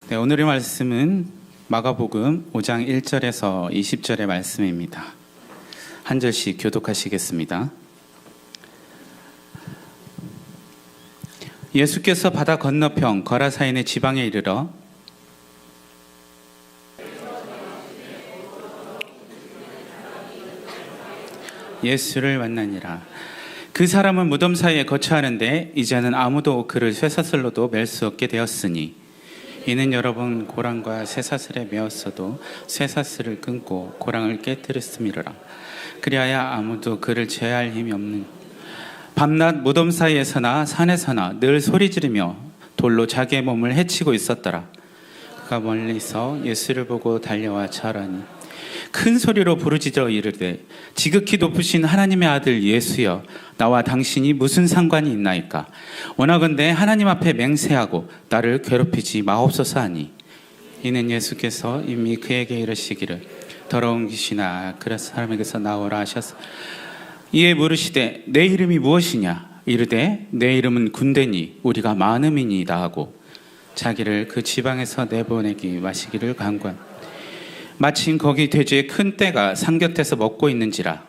네, 오늘의 말씀은 마가복음 5장 1절에서 20절의 말씀입니다. 한 절씩 교독하시겠습니다. 예수께서 바다 건너편 거라사인의 지방에 이르러 예수를 만나니라. 그 사람은 무덤 사이에 거처하는데 이제는 아무도 그를 쇠사슬로도 맬 수 없게 되었으니 이는 여러 번 고랑과 쇠사슬에 매었어도 쇠사슬을 끊고 고랑을 깨뜨렸음이로라. 그리하여 아무도 그를 제할 힘이 없는 밤낮 무덤 사이에서나 산에서나 늘 소리 지르며 돌로 자기의 몸을 해치고 있었더라. 그가 멀리서 예수를 보고 달려와 절하니 큰 소리로 부르짖어 이르되 지극히 높으신 하나님의 아들 예수여, 나와 당신이 무슨 상관이 있나이까? 원하건대 하나님 앞에 맹세하고 나를 괴롭히지 마옵소서 하니, 이는 예수께서 이미 그에게 이르시기를 더러운 귀신아 그 사람에게서 나오라 하셨어. 이에 물으시되 내 이름이 무엇이냐? 이르되 내 이름은 군대니 우리가 많음이니이다 하고 자기를 그 지방에서 내보내기 마시기를 간구한. 마침 거기 돼지의 큰 떼가 상곁에서 먹고 있는지라.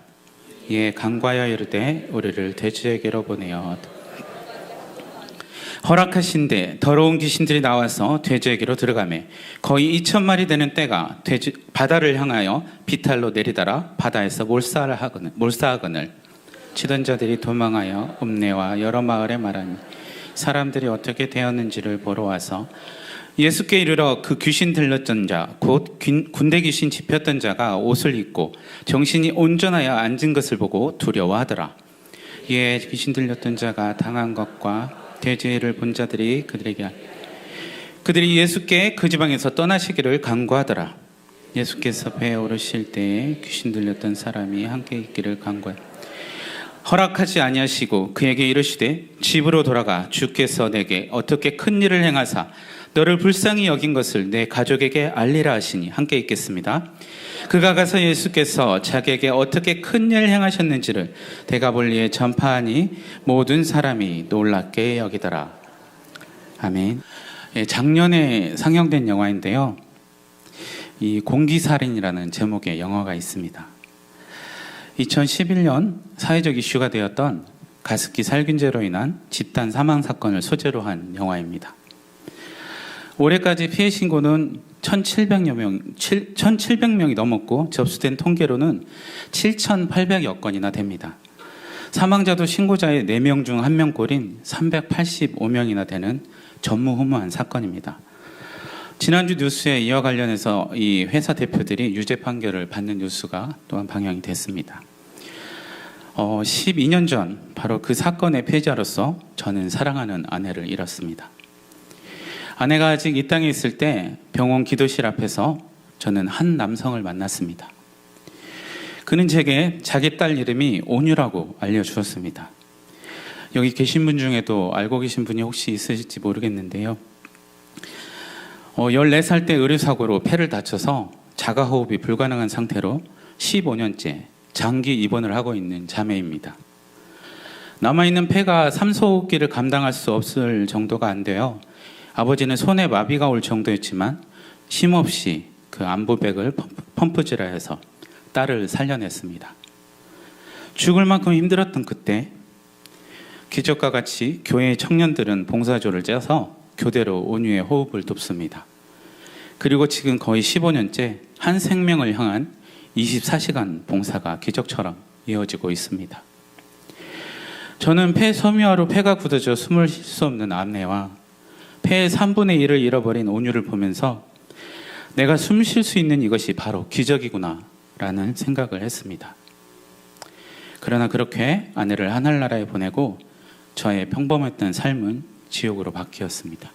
이에 간과하여 이르되 우리를 돼지에게로 보내어 허락하신대 더러운 귀신들이 나와서 돼지에게로 들어가매 거의 2,000마리 되는 떼가 바다를 향하여 비탈로 내리다라 바다에서 몰사하거늘 치던 자들이 도망하여 읍내와 여러 마을에 말하니 사람들이 어떻게 되었는지를 보러 와서 예수께 이르러 그 귀신 들렸던 자, 곧 군대 귀신 집혔던 자가 옷을 입고 정신이 온전하여 앉은 것을 보고 두려워하더라. 이에 귀신 들렸던 자가 당한 것과 돼지를 본 자들이 그들이 예수께 그 지방에서 떠나시기를 간구하더라. 예수께서 배에 오르실 때에 귀신 들렸던 사람이 함께 있기를 간구해 허락하지 아니하시고 그에게 이르시되 집으로 돌아가 주께서 내게 어떻게 큰 일을 행하사 너를 불쌍히 여긴 것을 내 가족에게 알리라 하시니 함께 읽겠습니다. 그가 가서 예수께서 자기에게 어떻게 큰 일을 행하셨는지를 데가볼리에 전파하니 모든 사람이 놀랍게 여기더라. 아멘. 작년에 상영된 영화인데요. 이 공기살인이라는 제목의 영화가 있습니다. 2011년 사회적 이슈가 되었던 가습기 살균제로 인한 집단 사망 사건을 소재로 한 영화입니다. 올해까지 피해 신고는 1,700명이 넘었고 접수된 통계로는 7,800여 건이나 됩니다. 사망자도 신고자의 4명 중 1명꼴인 385명이나 되는 전무후무한 사건입니다. 지난주 뉴스에 이와 관련해서 이 회사 대표들이 유죄 판결을 받는 뉴스가 또한 방영이 됐습니다. 12년 전 바로 그 사건의 피해자로서 저는 사랑하는 아내를 잃었습니다. 아내가 아직 이 땅에 있을 때 병원 기도실 앞에서 저는 한 남성을 만났습니다. 그는 제게 자기 딸 이름이 온유라고 알려주었습니다. 여기 계신 분 중에도 알고 계신 분이 혹시 있으실지 모르겠는데요. 14살 때 의료사고로 폐를 다쳐서 자가호흡이 불가능한 상태로 15년째 장기 입원을 하고 있는 자매입니다. 남아있는 폐가 산소호흡기를 감당할 수 없을 정도가 안 돼요. 아버지는 손에 마비가 올 정도였지만 쉼없이 그 안부백을 펌프질해서 딸을 살려냈습니다. 죽을 만큼 힘들었던 그때 기적과 같이 교회의 청년들은 봉사조를 짜서 교대로 온유의 호흡을 돕습니다. 그리고 지금 거의 15년째 한 생명을 향한 24시간 봉사가 기적처럼 이어지고 있습니다. 저는 폐 섬유화로 폐가 굳어져 숨을 쉴 수 없는 아내와 폐의 3분의 1을 잃어버린 온유를 보면서 내가 숨 쉴 수 있는 이것이 바로 기적이구나 라는 생각을 했습니다. 그러나 그렇게 아내를 하늘나라에 보내고 저의 평범했던 삶은 지옥으로 바뀌었습니다.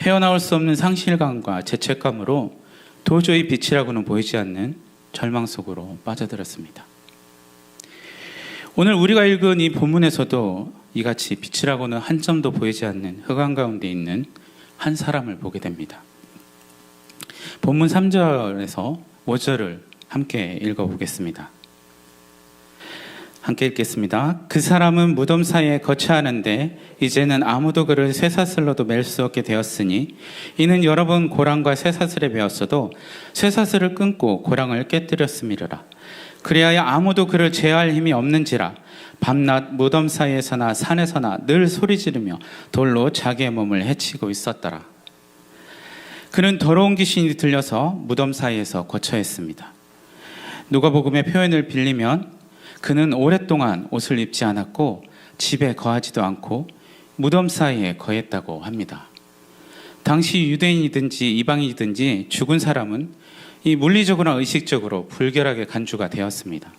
헤어나올 수 없는 상실감과 죄책감으로 도저히 빛이라고는 보이지 않는 절망 속으로 빠져들었습니다. 오늘 우리가 읽은 이 본문에서도 이같이 빛이라고는 한 점도 보이지 않는 흑암 가운데 있는 한 사람을 보게 됩니다. 본문 3절에서 5절을 함께 읽어보겠습니다. 함께 읽겠습니다. 그 사람은 무덤 사이에 거처하는데 이제는 아무도 그를 쇠사슬로도 맬 수 없게 되었으니 이는 여러 번 고랑과 쇠사슬에 베었어도 쇠사슬을 끊고 고랑을 깨뜨렸음이로라. 그리하여 아무도 그를 제어할 힘이 없는지라 밤낮 무덤 사이에서나 산에서나 늘 소리 지르며 돌로 자기의 몸을 해치고 있었더라. 그는 더러운 귀신이 들려서 무덤 사이에서 거처했습니다. 누가복음의 표현을 빌리면 그는 오랫동안 옷을 입지 않았고 집에 거하지도 않고 무덤 사이에 거했다고 합니다. 당시 유대인이든지 이방인이든지 죽은 사람은 이 물리적으로나 의식적으로 불결하게 간주가 되었습니다.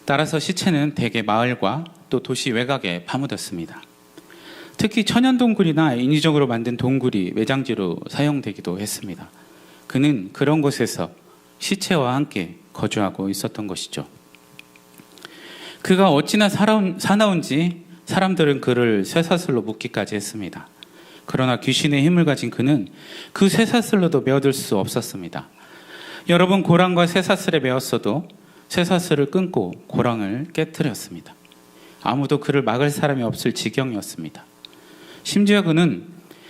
따라서 시체는 대개 마을과 또 도시 외곽에 파묻었습니다. 특히 천연동굴이나 인위적으로 만든 동굴이 매장지로 사용되기도 했습니다. 그는 그런 곳에서 시체와 함께 거주하고 있었던 것이죠. 그가 어찌나 사나운지 사람들은 그를 쇠사슬로 묶기까지 했습니다. 그러나 귀신의 힘을 가진 그는 그 쇠사슬로도 메어들 수 없었습니다. 여러 번 고랑과 쇠사슬에 메었어도 쇠사슬을 끊고 고랑을 깨뜨렸습니다. 아무도 그를 막을 사람이 없을 지경이었습니다. 심지어 그는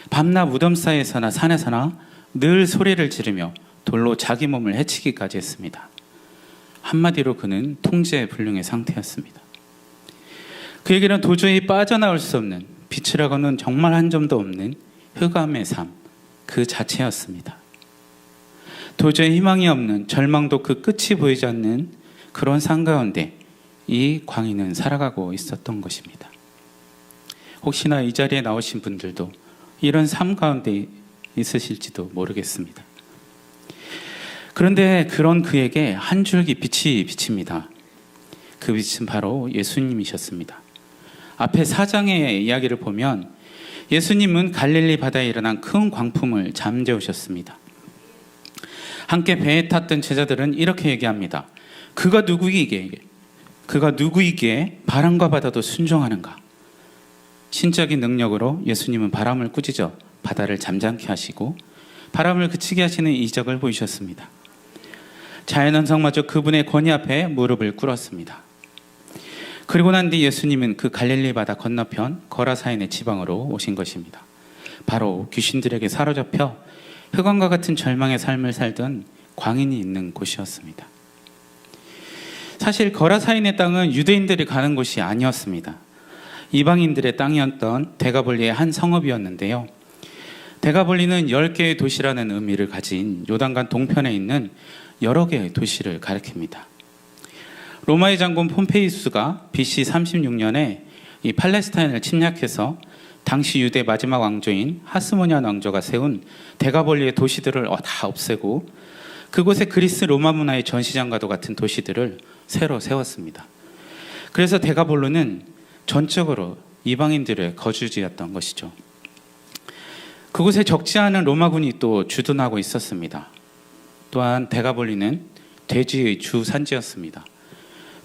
밤낮 무덤 사이에서나 산에서나 늘 소리를 지르며 돌로 자기 몸을 해치기까지 했습니다. 한마디로 그는 통제불능의 상태였습니다. 그에게는 도저히 빠져나올 수 없는, 빛이라고는 정말 한 점도 없는 흑암의 삶 그 자체였습니다. 도저히 희망이 없는, 절망도 그 끝이 보이지 않는 그런 삶 가운데 이 광인은 살아가고 있었던 것입니다. 혹시나 이 자리에 나오신 분들도 이런 삶 가운데 있으실지도 모르겠습니다. 그런데 그런 그에게 한 줄기 빛이 비칩니다. 그 빛은 바로 예수님이셨습니다. 앞에 4장의 이야기를 보면 예수님은 갈릴리 바다에 일어난 큰 광풍을 잠재우셨습니다. 함께 배에 탔던 제자들은 이렇게 얘기합니다. 그가 누구이기에 바람과 바다도 순종하는가? 신적인 능력으로 예수님은 바람을 꾸짖어 바다를 잠잠케 하시고 바람을 그치게 하시는 이적을 보이셨습니다. 자연현상마저 그분의 권위 앞에 무릎을 꿇었습니다. 그리고 난 뒤 예수님은 그 갈릴리 바다 건너편 거라사인의 지방으로 오신 것입니다. 바로 귀신들에게 사로잡혀 흑암과 같은 절망의 삶을 살던 광인이 있는 곳이었습니다. 사실 거라사인의 땅은 유대인들이 가는 곳이 아니었습니다. 이방인들의 땅이었던 데가볼리의 한 성읍이었는데요. 데가볼리는 10개의 도시라는 의미를 가진 요단강 동편에 있는 여러 개의 도시를 가리킵니다. 로마의 장군 폼페이우스가 BC 36년에 이 팔레스타인을 침략해서 당시 유대 마지막 왕조인 하스모니안 왕조가 세운 데가볼리의 도시들을 다 없애고 그곳에 그리스 로마 문화의 전시장과도 같은 도시들을 새로 세웠습니다. 그래서 데가볼로는 전적으로 이방인들의 거주지였던 것이죠. 그곳에 적지 않은 로마군이 또 주둔하고 있었습니다. 또한 데가볼리는 돼지의 주산지였습니다.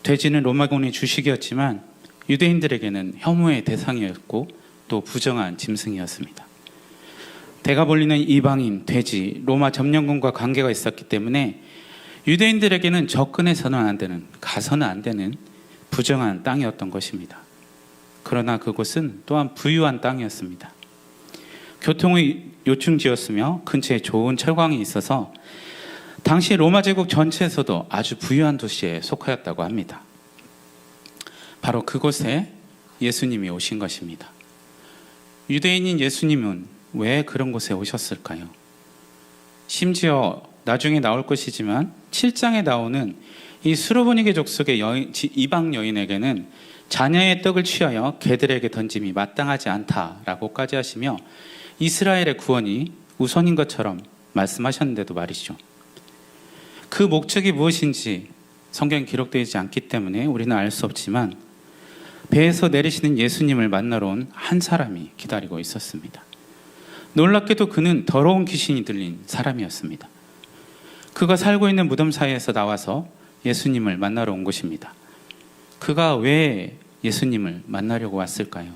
돼지는 로마군의 주식이었지만 유대인들에게는 혐오의 대상이었고 또 부정한 짐승이었습니다. 데가볼리는 이방인, 돼지, 로마 점령군과 관계가 있었기 때문에 유대인들에게는 접근해서는 안 되는, 가서는 안 되는 부정한 땅이었던 것입니다. 그러나 그곳은 또한 부유한 땅이었습니다. 교통의 요충지였으며 근처에 좋은 철광이 있어서 당시 로마 제국 전체에서도 아주 부유한 도시에 속하였다고 합니다. 바로 그곳에 예수님이 오신 것입니다. 유대인인 예수님은 왜 그런 곳에 오셨을까요? 심지어 나중에 나올 것이지만 7장에 나오는 이 수로보니게 족속의 이방 여인에게는 자녀의 떡을 취하여 개들에게 던짐이 마땅하지 않다라고까지 하시며 이스라엘의 구원이 우선인 것처럼 말씀하셨는데도 말이죠. 그 목적이 무엇인지 성경에 기록되지 않기 때문에 우리는 알 수 없지만 배에서 내리시는 예수님을 만나러 온 한 사람이 기다리고 있었습니다. 놀랍게도 그는 더러운 귀신이 들린 사람이었습니다. 그가 살고 있는 무덤 사이에서 나와서 예수님을 만나러 온 것입니다. 그가 왜 예수님을 만나려고 왔을까요?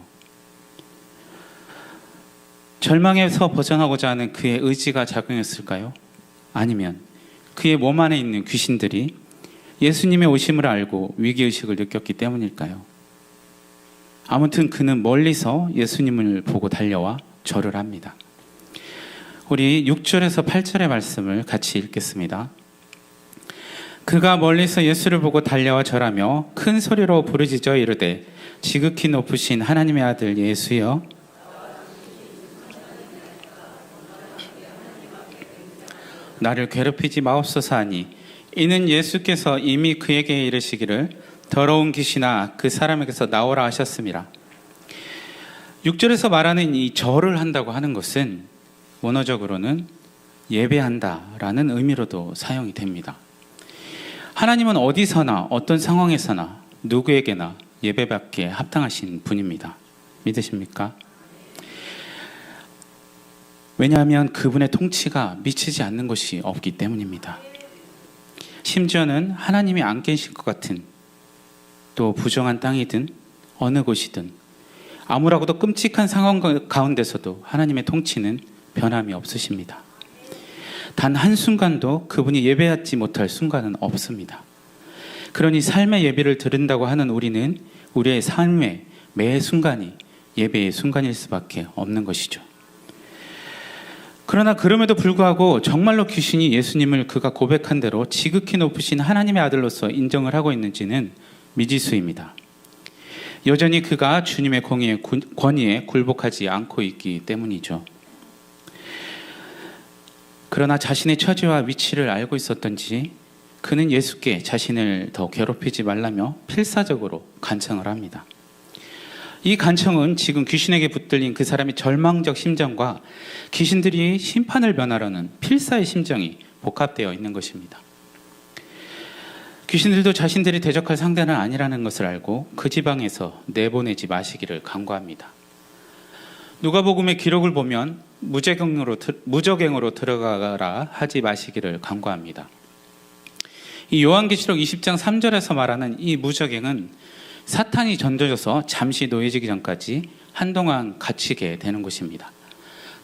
절망에서 벗어나고자 하는 그의 의지가 작용했을까요? 아니면 그의 몸 안에 있는 귀신들이 예수님의 오심을 알고 위기의식을 느꼈기 때문일까요? 아무튼 그는 멀리서 예수님을 보고 달려와 절을 합니다. 우리 6절에서 8절의 말씀을 같이 읽겠습니다. 그가 멀리서 예수를 보고 달려와 절하며 큰 소리로 부르짖어 이르되 지극히 높으신 하나님의 아들 예수여, 나를 괴롭히지 마옵소서 하니, 이는 예수께서 이미 그에게 이르시기를 더러운 귀신아 그 사람에게서 나오라 하셨습니다. 6절에서 말하는 이 절을 한다고 하는 것은 원어적으로는 예배한다라는 의미로도 사용이 됩니다. 하나님은 어디서나 어떤 상황에서나 누구에게나 예배받기에 합당하신 분입니다. 믿으십니까? 왜냐하면 그분의 통치가 미치지 않는 것이 없기 때문입니다. 심지어는 하나님이 안 계실 것 같은 또 부정한 땅이든 어느 곳이든 아무라고도 끔찍한 상황 가운데서도 하나님의 통치는 변함이 없으십니다. 단 한순간도 그분이 예배하지 못할 순간은 없습니다. 그러니 삶의 예배를 드린다고 하는 우리는 우리의 삶의 매 순간이 예배의 순간일 수밖에 없는 것이죠. 그러나 그럼에도 불구하고 정말로 귀신이 예수님을 그가 고백한 대로 지극히 높으신 하나님의 아들로서 인정을 하고 있는지는 미지수입니다. 여전히 그가 주님의 권위에 굴복하지 않고 있기 때문이죠. 그러나 자신의 처지와 위치를 알고 있었던지 그는 예수께 자신을 더 괴롭히지 말라며 필사적으로 간청을 합니다. 이 간청은 지금 귀신에게 붙들린 그 사람의 절망적 심정과 귀신들이 심판을 면하려는 필사의 심정이 복합되어 있는 것입니다. 귀신들도 자신들이 대적할 상대는 아니라는 것을 알고 그 지방에서 내보내지 마시기를 간구합니다. 누가복음의 기록을 보면 무저갱으로 들어가라 하지 마시기를 간구합니다. 이 요한계시록 20장 3절에서 말하는 이 무저갱은 사탄이 던져져서 잠시 놓여지기 전까지 한동안 갇히게 되는 곳입니다.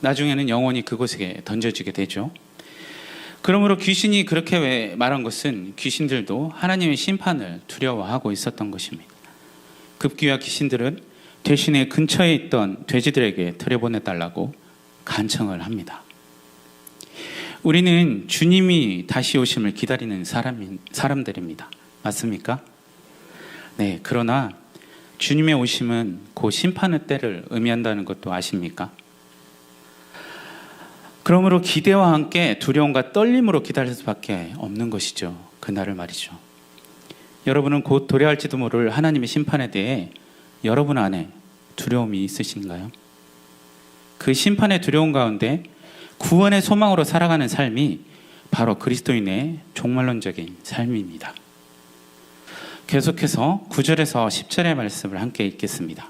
나중에는 영원히 그곳에 던져지게 되죠. 그러므로 귀신이 그렇게 말한 것은 귀신들도 하나님의 심판을 두려워하고 있었던 것입니다. 급기야 귀신들은 대신에 근처에 있던 돼지들에게 들여보내달라고 간청을 합니다. 우리는 주님이 다시 오심을 기다리는 사람들입니다. 맞습니까? 네, 그러나 주님의 오심은 곧 심판의 때를 의미한다는 것도 아십니까? 그러므로 기대와 함께 두려움과 떨림으로 기다릴 수밖에 없는 것이죠. 그날을 말이죠. 여러분은 곧 도래할지도 모를 하나님의 심판에 대해 여러분 안에 두려움이 있으신가요? 그 심판의 두려움 가운데 구원의 소망으로 살아가는 삶이 바로 그리스도인의 종말론적인 삶입니다. 계속해서 9절에서 10절의 말씀을 함께 읽겠습니다.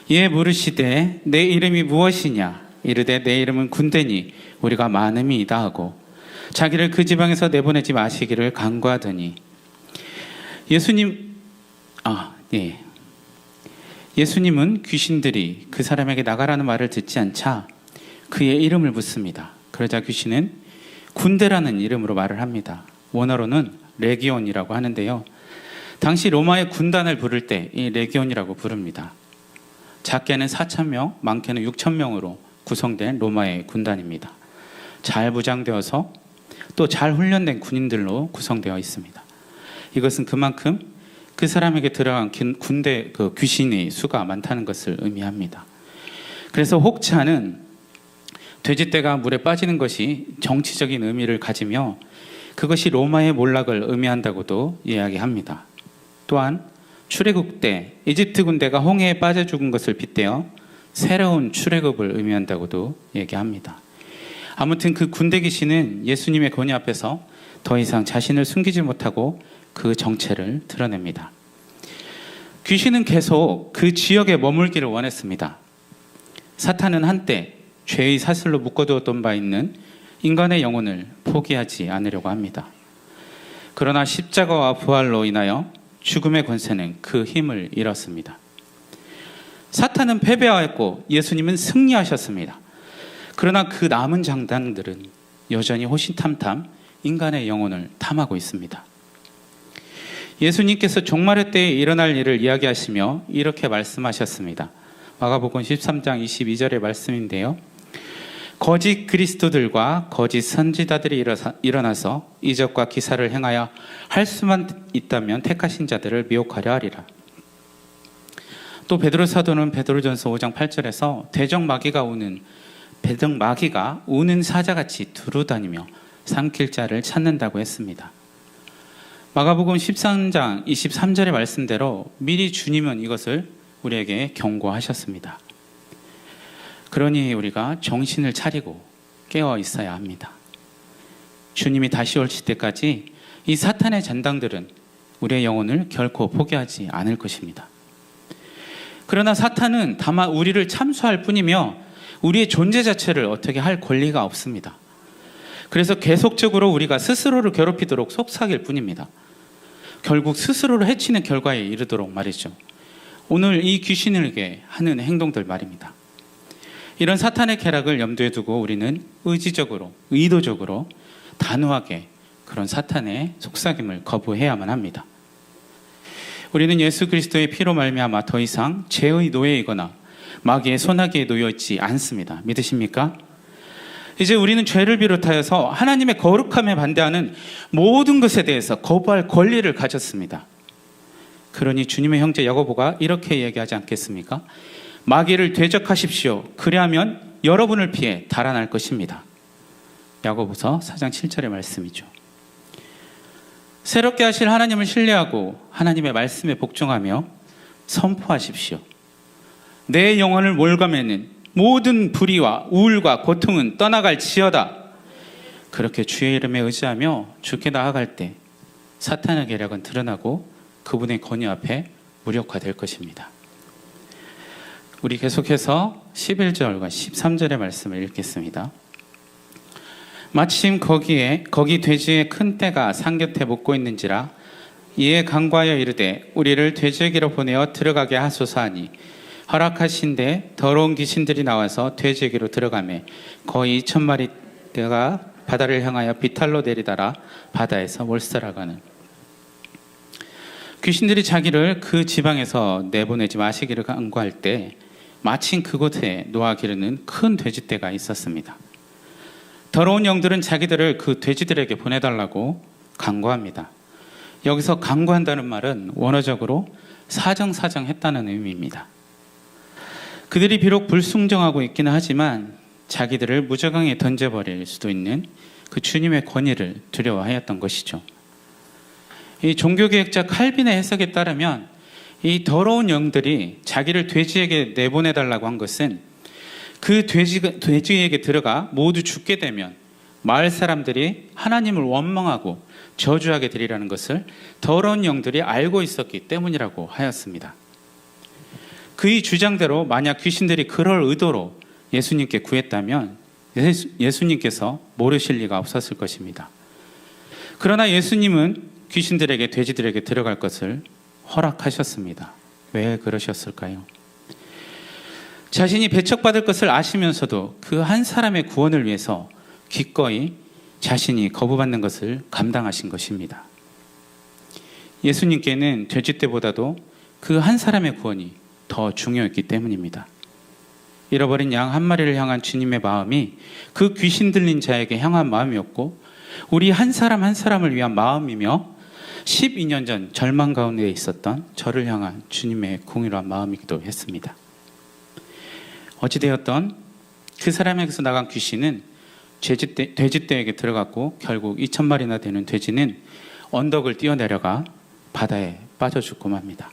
이에 물으시되 내 이름이 무엇이냐? 이르되 내 이름은 군대니 우리가 많음이다 하고 자기를 그 지방에서 내보내지 마시기를 간구하더니 예수님은 귀신들이 그 사람에게 나가라는 말을 듣지 않자 그의 이름을 묻습니다. 그러자 귀신은 군대라는 이름으로 말을 합니다. 원어로는 레기온이라고 하는데요. 당시 로마의 군단을 부를 때 이 레기온이라고 부릅니다. 작게는 4,000명, 많게는 6,000명으로 구성된 로마의 군단입니다. 잘 무장되어서 또 잘 훈련된 군인들로 구성되어 있습니다. 이것은 그만큼 그 사람에게 들어간 군대 귀신의 수가 많다는 것을 의미합니다. 그래서 혹자는 돼지떼가 물에 빠지는 것이 정치적인 의미를 가지며 그것이 로마의 몰락을 의미한다고도 이야기합니다. 또한 출애굽 때 이집트 군대가 홍해에 빠져 죽은 것을 빗대어 새로운 출애굽을 의미한다고도 얘기합니다. 아무튼 그 군대 귀신은 예수님의 권위 앞에서 더 이상 자신을 숨기지 못하고 그 정체를 드러냅니다. 귀신은 계속 그 지역에 머물기를 원했습니다. 사탄은 한때 죄의 사슬로 묶어두었던 바 있는 인간의 영혼을 포기하지 않으려고 합니다. 그러나 십자가와 부활로 인하여 죽음의 권세는 그 힘을 잃었습니다. 사탄은 패배하였고 예수님은 승리하셨습니다. 그러나 그 남은 장단들은 여전히 호신탐탐 인간의 영혼을 탐하고 있습니다. 예수님께서 종말의 때에 일어날 일을 이야기하시며 이렇게 말씀하셨습니다. 마가복음 13장 22절의 말씀인데요. 거짓 그리스도들과 거짓 선지자들이 일어나서 이적과 기사를 행하여 할 수만 있다면 택하신 자들을 미혹하려 하리라. 또 베드로 사도는 베드로전서 5장 8절에서 대적마귀가 우는 사자같이 두루다니며 삼킬 자를 찾는다고 했습니다. 마가복음 13장 23절의 말씀대로 미리 주님은 이것을 우리에게 경고하셨습니다. 그러니 우리가 정신을 차리고 깨어 있어야 합니다. 주님이 다시 오실 때까지 이 사탄의 잔당들은 우리의 영혼을 결코 포기하지 않을 것입니다. 그러나 사탄은 다만 우리를 참수할 뿐이며 우리의 존재 자체를 어떻게 할 권리가 없습니다. 그래서 계속적으로 우리가 스스로를 괴롭히도록 속삭일 뿐입니다. 결국 스스로를 해치는 결과에 이르도록 말이죠. 오늘 이 귀신에게 하는 행동들 말입니다. 이런 사탄의 쾌락을 염두에 두고 우리는 의도적으로 단호하게 그런 사탄의 속삭임을 거부해야만 합니다. 우리는 예수 그리스도의 피로 말미암아 더 이상 죄의 노예이거나 마귀의 소나기에 놓여 있지 않습니다. 믿으십니까? 이제 우리는 죄를 비롯하여서 하나님의 거룩함에 반대하는 모든 것에 대해서 거부할 권리를 가졌습니다. 그러니 주님의 형제 야고보가 이렇게 얘기하지 않겠습니까? 마귀를 대적하십시오. 그리하면 여러분을 피해 달아날 것입니다. 야고보서 4장 7절의 말씀이죠. 새롭게 하실 하나님을 신뢰하고 하나님의 말씀에 복종하며 선포하십시오. 내 영혼을 몰감하는 모든 불의와 우울과 고통은 떠나갈지어다. 그렇게 주의 이름에 의지하며 주께 나아갈 때 사탄의 계략은 드러나고 그분의 권위 앞에 무력화될 것입니다. 우리 계속해서 11절과 13절의 말씀을 읽겠습니다. 마침 거기 돼지의 큰 떼가 산 곁에 묻고 있는지라 이에 간과하여 이르되 우리를 돼지에게로 보내어 들어가게 하소서 하니 허락하신데 더러운 귀신들이 나와서 돼지에게로 들어가매 거의 2,000마리 떼가 바다를 향하여 비탈로 내리다라 바다에서 몰살하가는. 귀신들이 자기를 그 지방에서 내보내지 마시기를 간구할 때 마침 그곳에 노아 기르는 큰 돼지떼가 있었습니다. 더러운 영들은 자기들을 그 돼지들에게 보내달라고 간구합니다. 여기서 간구한다는 말은 원어적으로 사정사정했다는 의미입니다. 그들이 비록 불순종하고 있기는 하지만 자기들을 무저강에 던져버릴 수도 있는 그 주님의 권위를 두려워하였던 것이죠. 이 종교개혁자 칼빈의 해석에 따르면 이 더러운 영들이 자기를 돼지에게 내보내달라고 한 것은 그 돼지에게 들어가 모두 죽게 되면 마을 사람들이 하나님을 원망하고 저주하게 되리라는 것을 더러운 영들이 알고 있었기 때문이라고 하였습니다. 그의 주장대로 만약 귀신들이 그럴 의도로 예수님께 구했다면 예수님께서 모르실 리가 없었을 것입니다. 그러나 예수님은 귀신들에게 돼지들에게 들어갈 것을 허락하셨습니다. 왜 그러셨을까요? 자신이 배척받을 것을 아시면서도 그 한 사람의 구원을 위해서 기꺼이 자신이 거부받는 것을 감당하신 것입니다. 예수님께는 돼지떼보다도 그 한 사람의 구원이 더 중요했기 때문입니다. 잃어버린 양 한 마리를 향한 주님의 마음이 그 귀신 들린 자에게 향한 마음이었고 우리 한 사람 한 사람을 위한 마음이며 12년 전 절망 가운데 있었던 저를 향한 주님의 공의로운 마음이기도 했습니다. 어찌되었던 그 사람에게서 나간 귀신은 돼지떼에게 들어갔고 결국 2,000마리나 되는 돼지는 언덕을 뛰어내려가 바다에 빠져 죽고 맙니다.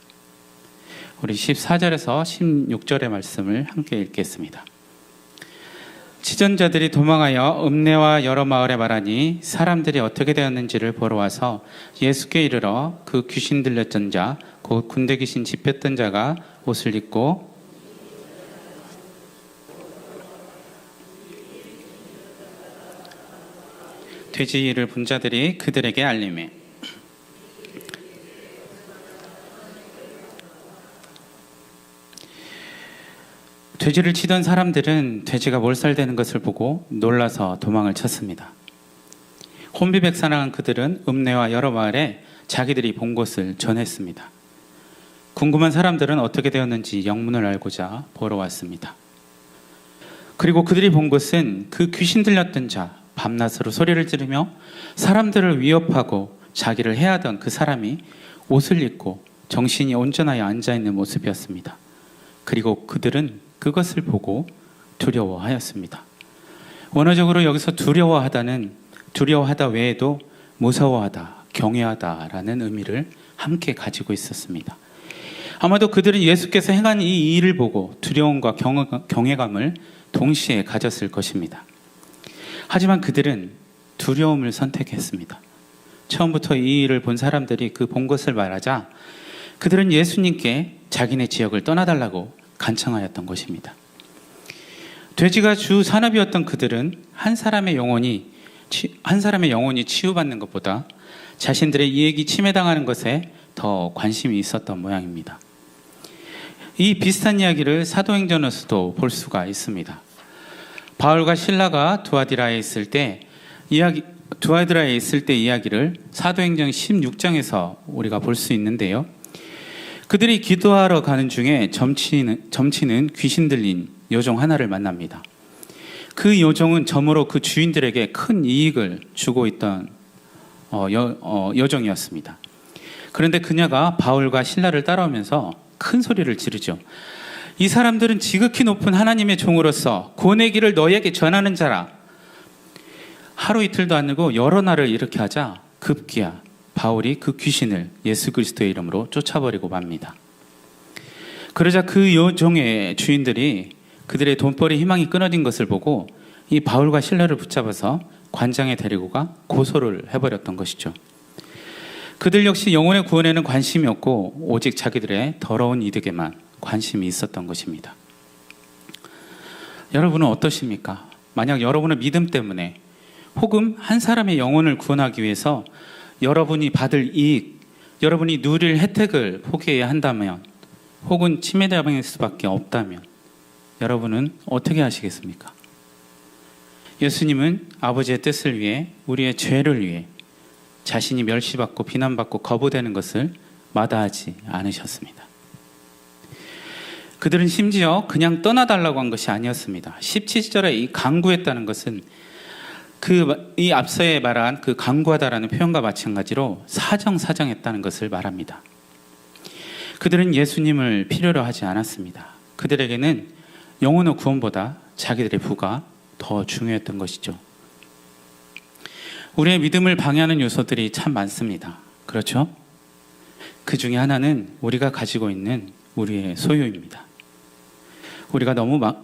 우리 14절에서 16절의 말씀을 함께 읽겠습니다. 치전자들이 도망하여 읍내와 여러 마을에 말하니 사람들이 어떻게 되었는지를 보러 와서 예수께 이르러 그 귀신 들렸던 자 곧 군대 귀신 집혔던 자가 옷을 입고 돼지를 본 자들이 그들에게 알리매 돼지를 치던 사람들은 돼지가 몰살되는 것을 보고 놀라서 도망을 쳤습니다. 혼비백산한 그들은 읍내와 여러 마을에 자기들이 본 것을 전했습니다. 궁금한 사람들은 어떻게 되었는지 영문을 알고자 보러 왔습니다. 그리고 그들이 본 것은 그 귀신 들렸던 자, 밤낮으로 소리를 지르며 사람들을 위협하고 자기를 해하던 그 사람이 옷을 입고 정신이 온전하여 앉아있는 모습이었습니다. 그리고 그들은 그것을 보고 두려워하였습니다. 원어적으로 여기서 두려워하다 외에도 무서워하다, 경외하다라는 의미를 함께 가지고 있었습니다. 아마도 그들은 예수께서 행한 이 일을 보고 두려움과 경외감을 동시에 가졌을 것입니다. 하지만 그들은 두려움을 선택했습니다. 처음부터 이 일을 본 사람들이 그 본 것을 말하자 그들은 예수님께 자기네 지역을 떠나달라고 간청하였던 것입니다. 돼지가 주 산업이었던 그들은 한 사람의 영혼이 치유받는 것보다 자신들의 이익이 침해당하는 것에 더 관심이 있었던 모양입니다. 이 비슷한 이야기를 사도행전에서도 볼 수가 있습니다. 바울과 실라가 두아디라에 있을 때 이야기를 사도행전 16장에서 우리가 볼 수 있는데요. 그들이 기도하러 가는 중에 점치는 귀신 들린 여종 하나를 만납니다. 그 여종은 점으로 그 주인들에게 큰 이익을 주고 있던 여종이었습니다. 그런데 그녀가 바울과 실라를 따라오면서 큰 소리를 지르죠. 이 사람들은 지극히 높은 하나님의 종으로서 구원의 길을 너희에게 전하는 자라. 하루 이틀도 아니고 여러 날을 이렇게 하자 급기야 바울이 그 귀신을 예수 그리스도의 이름으로 쫓아버리고 맙니다. 그러자 그 여종의 주인들이 그들의 돈벌이 희망이 끊어진 것을 보고 이 바울과 실라를 붙잡아서 관장에 데리고 가 고소를 해버렸던 것이죠. 그들 역시 영혼의 구원에는 관심이 없고 오직 자기들의 더러운 이득에만 관심이 있었던 것입니다. 여러분은 어떠십니까? 만약 여러분의 믿음 때문에 혹은 한 사람의 영혼을 구원하기 위해서 여러분이 받을 이익, 여러분이 누릴 혜택을 포기해야 한다면 혹은 침해당할 수밖에 없다면 여러분은 어떻게 하시겠습니까? 예수님은 아버지의 뜻을 위해 우리의 죄를 위해 자신이 멸시받고 비난받고 거부되는 것을 마다하지 않으셨습니다. 그들은 심지어 그냥 떠나달라고 한 것이 아니었습니다. 17절에 이 강구했다는 것은 이 앞서에 말한 그 강구하다라는 표현과 마찬가지로 사정사정했다는 것을 말합니다. 그들은 예수님을 필요로 하지 않았습니다. 그들에게는 영혼의 구원보다 자기들의 부가 더 중요했던 것이죠. 우리의 믿음을 방해하는 요소들이 참 많습니다. 그렇죠? 그 중에 하나는 우리가 가지고 있는 우리의 소유입니다.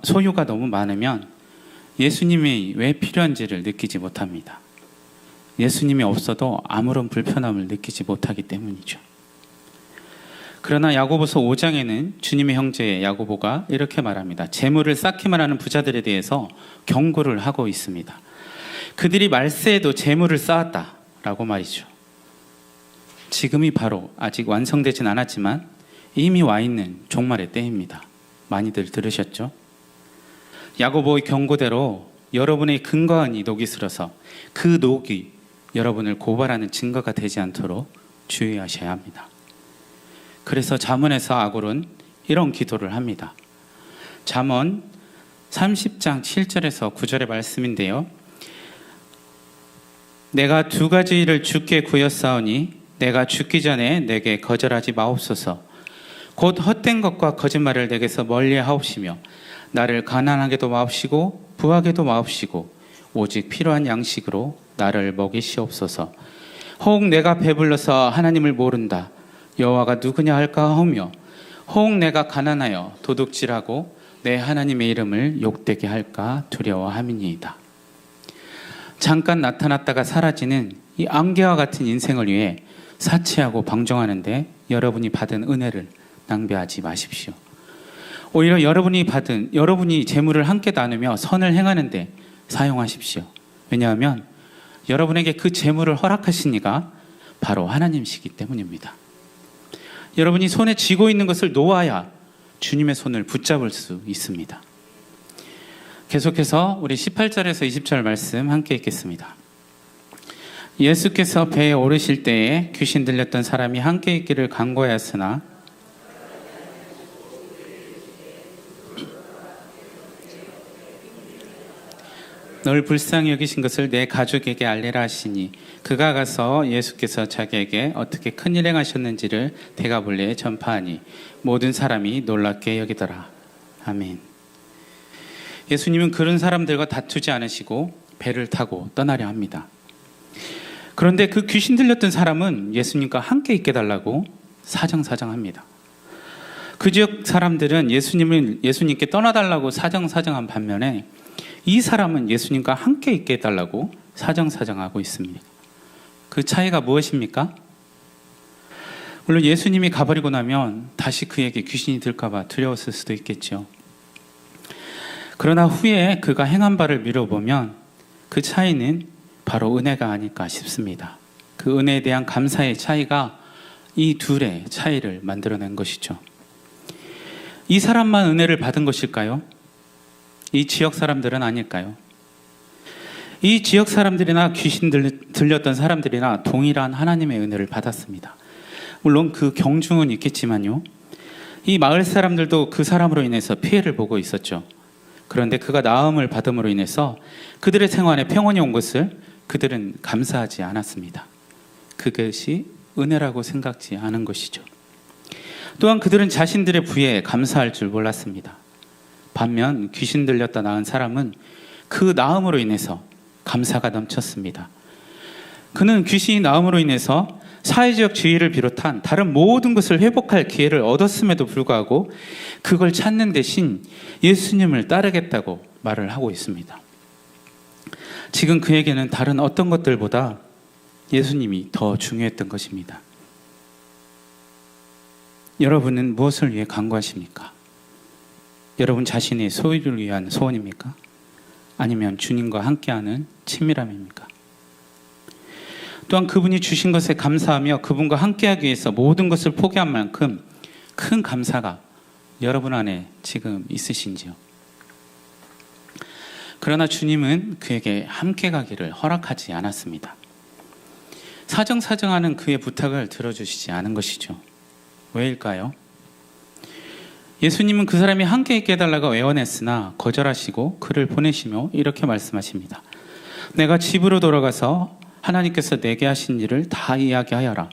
소유가 너무 많으면 예수님이 왜 필요한지를 느끼지 못합니다. 예수님이 없어도 아무런 불편함을 느끼지 못하기 때문이죠. 그러나 야고보서 5장에는 주님의 형제 야고보가 이렇게 말합니다. 재물을 쌓기만 하는 부자들에 대해서 경고를 하고 있습니다. 그들이 말세에도 재물을 쌓았다라고 말이죠. 지금이 바로 아직 완성되진 않았지만 이미 와 있는 종말의 때입니다. 많이들 들으셨죠? 야고보의 경고대로 여러분의 근거한 이 녹이 슬어서 그 녹이 여러분을 고발하는 증거가 되지 않도록 주의하셔야 합니다. 그래서 잠언에서 아골은 이런 기도를 합니다. 잠언 30장 7절에서 9절의 말씀인데요. 내가 두 가지 일을 주께 구했사오니 내가 죽기 전에 내게 거절하지 마옵소서. 곧 헛된 것과 거짓말을 내게서 멀리하옵시며 나를 가난하게도 마옵시고 부하게도 마옵시고 오직 필요한 양식으로 나를 먹이시옵소서. 혹 내가 배불러서 하나님을 모른다 여호와가 누구냐 할까 하며 혹 내가 가난하여 도둑질하고 내 하나님의 이름을 욕되게 할까 두려워함이니이다. 잠깐 나타났다가 사라지는 이 안개와 같은 인생을 위해 사치하고 방종하는데 여러분이 받은 은혜를 낭비하지 마십시오. 오히려 여러분이 재물을 함께 나누며 선을 행하는데 사용하십시오. 왜냐하면 여러분에게 그 재물을 허락하신 이가 바로 하나님이시기 때문입니다. 여러분이 손에 쥐고 있는 것을 놓아야 주님의 손을 붙잡을 수 있습니다. 계속해서 우리 18절에서 20절 말씀 함께 읽겠습니다. 예수께서 배에 오르실 때에 귀신 들렸던 사람이 함께 있기를 간구하였으나 널 불쌍히 여기신 것을 내 가족에게 알리라 하시니 그가 가서 예수께서 자기에게 어떻게 큰일 행하셨는지를 대가볼레에 전파하니 모든 사람이 놀랍게 여기더라. 아멘. 예수님은 그런 사람들과 다투지 않으시고 배를 타고 떠나려 합니다. 그런데 그 귀신 들렸던 사람은 예수님과 함께 있게 달라고 사정사정합니다. 그 지역 사람들은 예수님께 떠나달라고 사정사정한 반면에 이 사람은 예수님과 함께 있게 해달라고 사정사정하고 있습니다. 그 차이가 무엇입니까? 물론 예수님이 가버리고 나면 다시 그에게 귀신이 들까봐 두려웠을 수도 있겠죠. 그러나 후에 그가 행한 바를 미뤄보면 그 차이는 바로 은혜가 아닐까 싶습니다. 그 은혜에 대한 감사의 차이가 이 둘의 차이를 만들어낸 것이죠. 이 사람만 은혜를 받은 것일까요? 이 지역 사람들은 아닐까요? 이 지역 사람들이나 귀신 들렸던 사람들이나 동일한 하나님의 은혜를 받았습니다. 물론 그 경중은 있겠지만요. 이 마을 사람들도 그 사람으로 인해서 피해를 보고 있었죠. 그런데 그가 나음을 받음으로 인해서 그들의 생활에 평온이 온 것을 그들은 감사하지 않았습니다. 그것이 은혜라고 생각지 않은 것이죠. 또한 그들은 자신들의 부에 감사할 줄 몰랐습니다. 반면 귀신 들렸다 나은 사람은 그 나음으로 인해서 감사가 넘쳤습니다. 그는 귀신이 나음으로 인해서 사회적 지위를 비롯한 다른 모든 것을 회복할 기회를 얻었음에도 불구하고 그걸 찾는 대신 예수님을 따르겠다고 말을 하고 있습니다. 지금 그에게는 다른 어떤 것들보다 예수님이 더 중요했던 것입니다. 여러분은 무엇을 위해 간구하십니까? 여러분 자신의 소유를 위한 소원입니까? 아니면 주님과 함께하는 친밀함입니까? 또한 그분이 주신 것에 감사하며 그분과 함께하기 위해서 모든 것을 포기한 만큼 큰 감사가 여러분 안에 지금 있으신지요? 그러나 주님은 그에게 함께 가기를 허락하지 않았습니다. 사정사정하는 그의 부탁을 들어주시지 않은 것이죠. 왜일까요? 예수님은 그 사람이 함께 있게 해달라고 애원했으나 거절하시고 그를 보내시며 이렇게 말씀하십니다. 내가 집으로 돌아가서 하나님께서 내게 하신 일을 다 이야기하여라.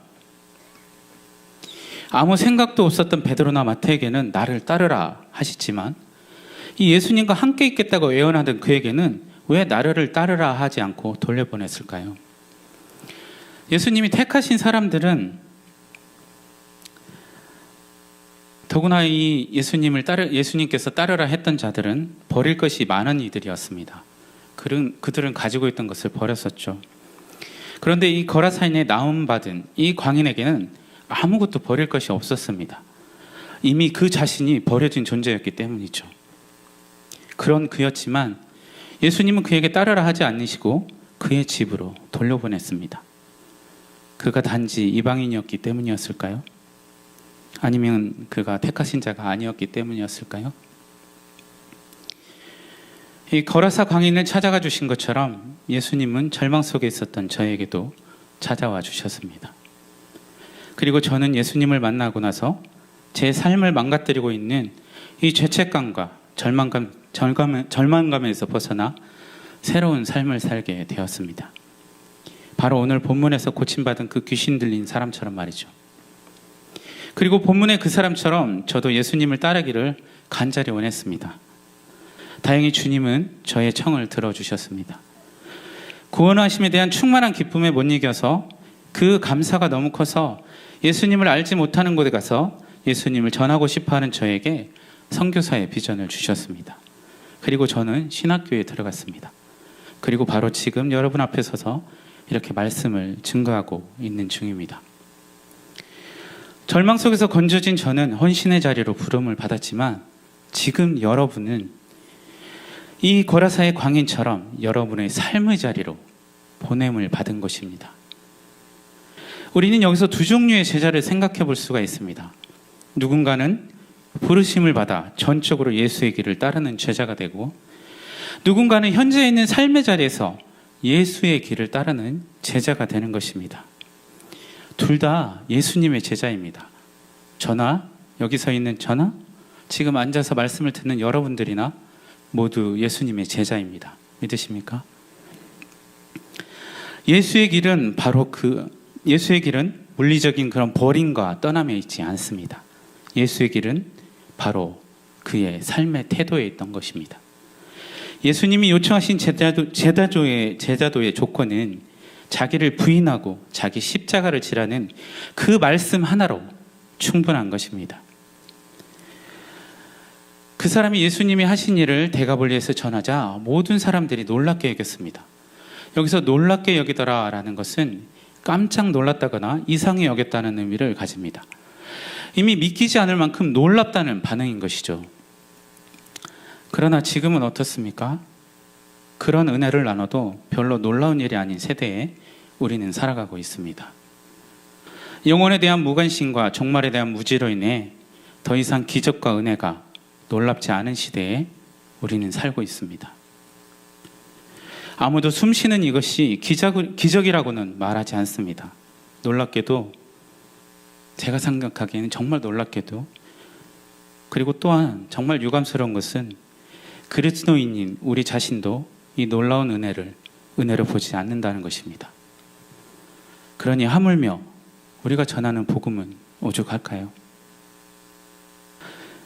아무 생각도 없었던 베드로나 마태에게는 나를 따르라 하시지만 이 예수님과 함께 있겠다고 애원하던 그에게는 왜 나를 따르라 하지 않고 돌려보냈을까요? 예수님이 택하신 사람들은 더구나 이 예수님께서 따르라 했던 자들은 버릴 것이 많은 이들이었습니다. 그들은 가지고 있던 것을 버렸었죠. 그런데 이 거라사인에 나음받은 이 광인에게는 아무것도 버릴 것이 없었습니다. 이미 그 자신이 버려진 존재였기 때문이죠. 그런 그였지만 예수님은 그에게 따르라 하지 않으시고 그의 집으로 돌려보냈습니다. 그가 단지 이방인이었기 때문이었을까요? 아니면 그가 택하신 자가 아니었기 때문이었을까요? 이 거라사 광인을 찾아가 주신 것처럼 예수님은 절망 속에 있었던 저에게도 찾아와 주셨습니다. 그리고 저는 예수님을 만나고 나서 제 삶을 망가뜨리고 있는 이 죄책감과 절망감에서 벗어나 새로운 삶을 살게 되었습니다. 바로 오늘 본문에서 고침받은 그 귀신 들린 사람처럼 말이죠. 그리고 본문의 그 사람처럼 저도 예수님을 따르기를 간절히 원했습니다. 다행히 주님은 저의 청을 들어주셨습니다. 구원하심에 대한 충만한 기쁨에 못 이겨서 그 감사가 너무 커서 예수님을 알지 못하는 곳에 가서 예수님을 전하고 싶어하는 저에게 선교사의 비전을 주셨습니다. 그리고 저는 신학교에 들어갔습니다. 그리고 바로 지금 여러분 앞에 서서 이렇게 말씀을 증거하고 있는 중입니다. 절망 속에서 건져진 저는 헌신의 자리로 부름을 받았지만 지금 여러분은 이 고라사의 광인처럼 여러분의 삶의 자리로 보냄을 받은 것입니다. 우리는 여기서 두 종류의 제자를 생각해 볼 수가 있습니다. 누군가는 부르심을 받아 전적으로 예수의 길을 따르는 제자가 되고 누군가는 현재 있는 삶의 자리에서 예수의 길을 따르는 제자가 되는 것입니다. 둘 다 예수님의 제자입니다. 저나 여기 서 있는 저나 지금 앉아서 말씀을 듣는 여러분들이나 모두 예수님의 제자입니다. 믿으십니까? 예수의 길은 예수의 길은 물리적인 그런 버림과 떠남에 있지 않습니다. 예수의 길은 바로 그의 삶의 태도에 있던 것입니다. 예수님이 요청하신 제자도의 조건은 자기를 부인하고 자기 십자가를 지라는 그 말씀 하나로 충분한 것입니다. 그 사람이 예수님이 하신 일을 대가볼리에서 전하자 모든 사람들이 놀랍게 여겼습니다. 여기서 놀랍게 여기더라 라는 것은 깜짝 놀랐다거나 이상히 여겼다는 의미를 가집니다. 이미 믿기지 않을 만큼 놀랍다는 반응인 것이죠. 그러나 지금은 어떻습니까? 그런 은혜를 나눠도 별로 놀라운 일이 아닌 세대에 우리는 살아가고 있습니다. 영혼에 대한 무관심과 종말에 대한 무지로 인해 더 이상 기적과 은혜가 놀랍지 않은 시대에 우리는 살고 있습니다. 아무도 숨쉬는 이것이 기적이라고는 말하지 않습니다. 놀랍게도 제가 생각하기에는 정말 놀랍게도 그리고 또한 정말 유감스러운 것은 그리스도인인 우리 자신도 이 놀라운 은혜를 보지 않는다는 것입니다. 그러니 하물며 우리가 전하는 복음은 오죽할까요?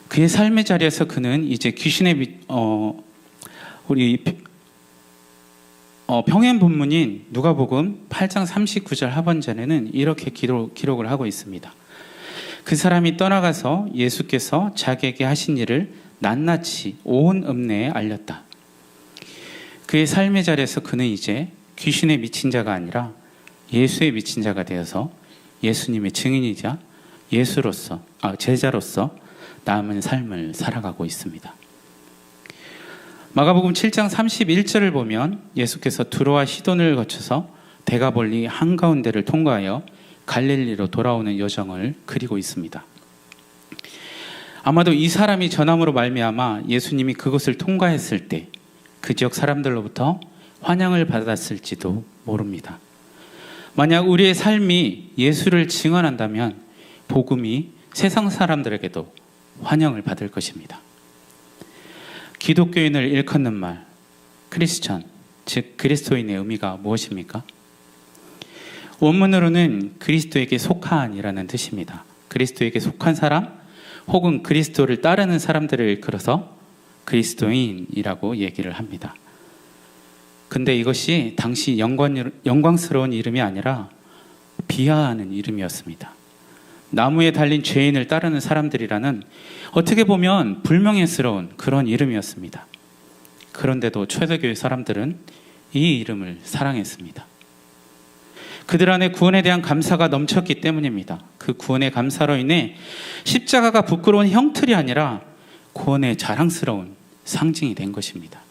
그의 삶의 자리에서 그는 이제 평행 본문인 누가복음 8장 39절 하반절에는 이렇게 기록을 하고 있습니다. 그 사람이 떠나가서 예수께서 자기에게 하신 일을 낱낱이 온 읍내에 알렸다. 그의 삶의 자리에서 그는 이제 귀신에 미친 자가 아니라 예수에 미친 자가 되어서 예수님의 증인이자 제자로서 남은 삶을 살아가고 있습니다. 마가복음 7장 31절을 보면 예수께서 두로와 시돈을 거쳐서 대가볼리 한가운데를 통과하여 갈릴리로 돌아오는 여정을 그리고 있습니다. 아마도 이 사람이 전함으로 말미암아 예수님이 그곳을 통과했을 때 그 지역 사람들로부터 환영을 받았을지도 모릅니다. 만약 우리의 삶이 예수를 증언한다면 복음이 세상 사람들에게도 환영을 받을 것입니다. 기독교인을 일컫는 말, 크리스천, 즉 그리스도인의 의미가 무엇입니까? 원문으로는 그리스도에게 속한이라는 뜻입니다. 그리스도에게 속한 사람 혹은 그리스도를 따르는 사람들을 일컬어서 그리스도인이라고 얘기를 합니다. 근데 이것이 당시 영광스러운 이름이 아니라 비하하는 이름이었습니다. 나무에 달린 죄인을 따르는 사람들이라는 어떻게 보면 불명예스러운 그런 이름이었습니다. 그런데도 초대교회 사람들은 이 이름을 사랑했습니다. 그들 안에 구원에 대한 감사가 넘쳤기 때문입니다. 그 구원의 감사로 인해 십자가가 부끄러운 형틀이 아니라 구원의 자랑스러운 상징이 된 것입니다.